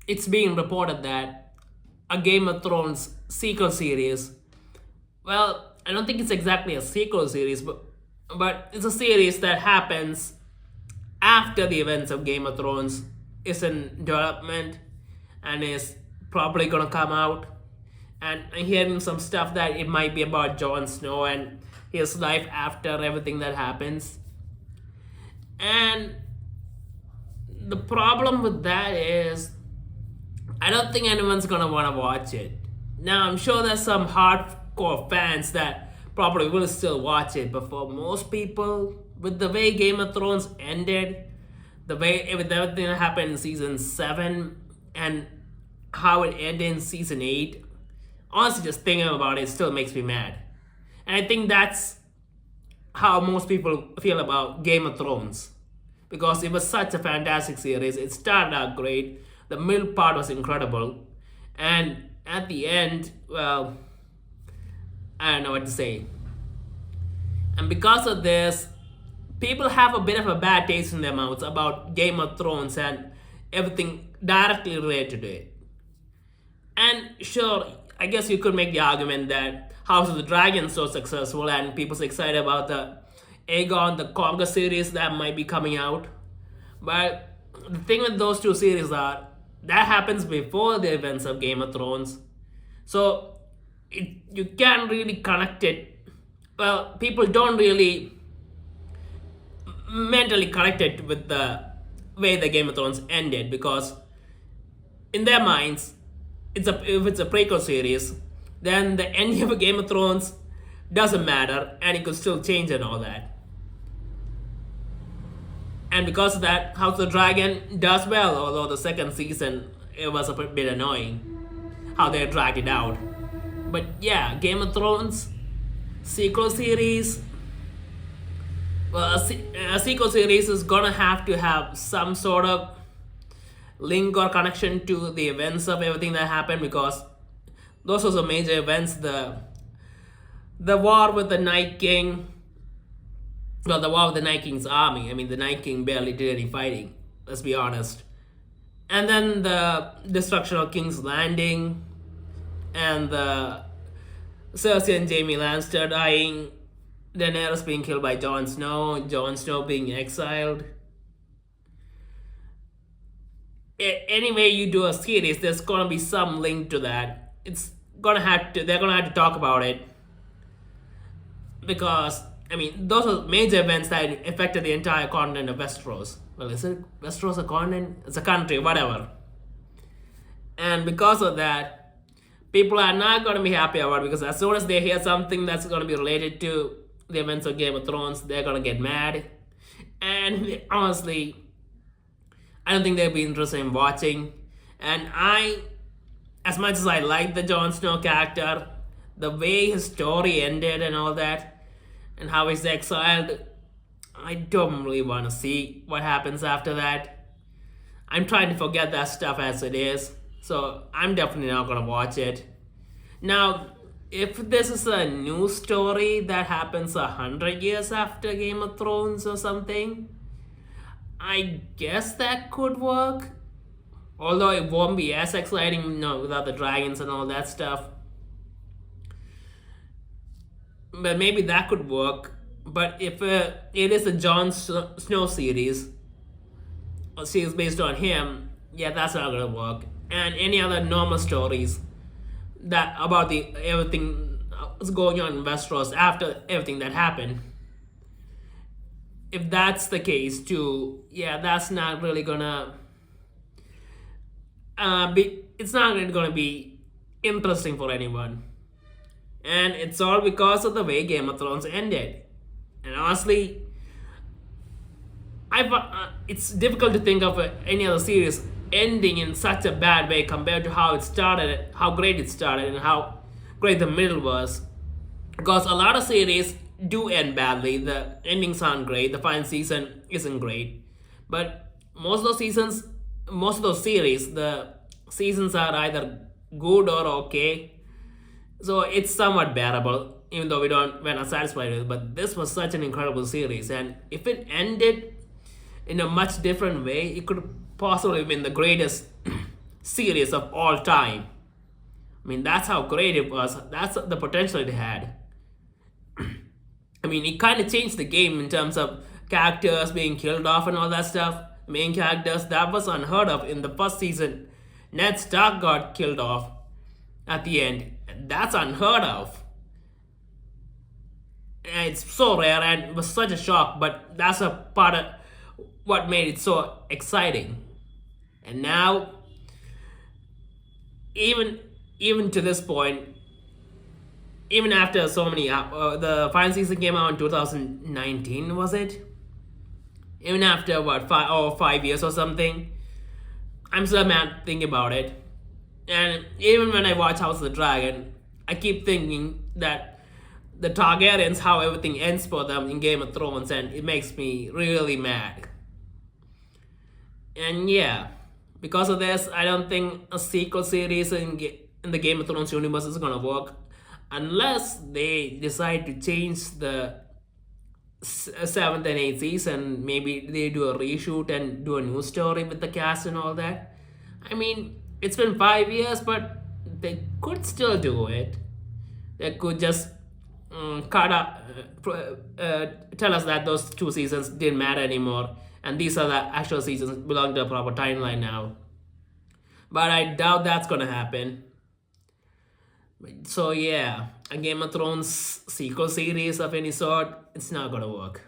it's being reported that a Game of Thrones sequel series, well, I don't think it's exactly a sequel series, but it's a series that happens after the events of Game of Thrones is in development and is probably gonna come out. And I'm hearing some stuff that it might be about Jon Snow and his life after everything that happens. And the problem with that is I don't think anyone's gonna wanna watch it. Now I'm sure there's some hardcore fans that probably will still watch it, but for most people, with the way Game of Thrones ended, the way with everything that happened in season 7 and how it ended in season 8, honestly just thinking about it still makes me mad. And I think that's how most people feel about Game of Thrones. Because it was such a fantastic series. It started out great. The middle part was incredible. And at the end, well, I don't know what to say. And because of this, people have a bit of a bad taste in their mouths about Game of Thrones and everything directly related to it. And sure, I guess you could make the argument that House of the Dragon is so successful and people's excited about the Aegon the Conquer series that might be coming out. But the thing with those two series are that happens before the events of Game of Thrones. So you can't really connect it. Well, people don't really mentally connect it with the way the Game of Thrones ended because in their minds, if it's a prequel series, then the ending of a Game of Thrones doesn't matter and it could still change and all that. And because of that, House of the Dragon does well, although the second season it was a bit annoying how they dragged it out. But yeah, Game of Thrones sequel series. Well, a sequel series is gonna have to have some sort of link or connection to the events of everything that happened because those were the major events. The war with the Night King. Well, the war with the Night King's army. I mean, the Night King barely did any fighting. Let's be honest. And then the destruction of King's Landing, and the Cersei and Jaime Lannister dying, Daenerys being killed by Jon Snow being exiled. Any way you do a series, there's gonna be some link to that. They're gonna have to talk about it because I mean those are major events that affected the entire continent of Westeros. Well, is it Westeros a continent? It's a country, whatever. And because of that, people are not gonna be happy about it because as soon as they hear something that's gonna be related to the events of Game of Thrones, they're gonna get mad. And honestly, I don't think they'll be interested in watching. And as much as I like the Jon Snow character, the way his story ended and all that, and how he's exiled, I don't really want to see what happens after that. I'm trying to forget that stuff as it is, so I'm definitely not gonna watch it. Now, if this is a new story that happens 100 years after Game of Thrones or something, I guess that could work. Although it won't be as exciting, without the dragons and all that stuff. But maybe that could work. But if it is a Jon Snow series, a series based on him, yeah, that's not gonna work. And any other normal stories that about the everything was going on in Westeros after everything that happened, if that's the case too, yeah, that's not really gonna it's not really gonna be interesting for anyone. And it's all because of the way Game of Thrones ended. And honestly, it's difficult to think of any other series ending in such a bad way compared to how it started, how great it started, and how great the middle was. Because a lot of series do end badly. The endings aren't great. The final season isn't great. But most of those series, the seasons are either good or okay. So it's somewhat bearable, even though we're not satisfied with it. But this was such an incredible series, and if it ended in a much different way, it could possibly have been the greatest series of all time. I mean, that's how great it was. That's the potential it had. I mean, it kind of changed the game in terms of characters being killed off and all that stuff. Main characters, that was unheard of in the first season. Ned Stark got killed off at the end. That's unheard of. And it's so rare and it was such a shock, but that's a part of what made it so exciting. And now, even even to this point, even after so many, the final season came out in 2019, was it? Even after what 5 years or something, I'm still mad thinking about it. And even when I watch House of the Dragon, I keep thinking that the Targaryens, how everything ends for them in Game of Thrones, and it makes me really mad. And yeah, because of this, I don't think a sequel series in the Game of Thrones universe is gonna work unless they decide to change the seventh and eighth season. Maybe they do a reshoot and do a new story with the cast and all that. I mean, it's been 5 years, but they could still do it. They could just cut up, tell us that those 2 seasons didn't matter anymore, and these are the actual seasons belong to a proper timeline now. But I doubt that's gonna happen. So yeah, a Game of Thrones sequel series of any sort, it's not gonna work.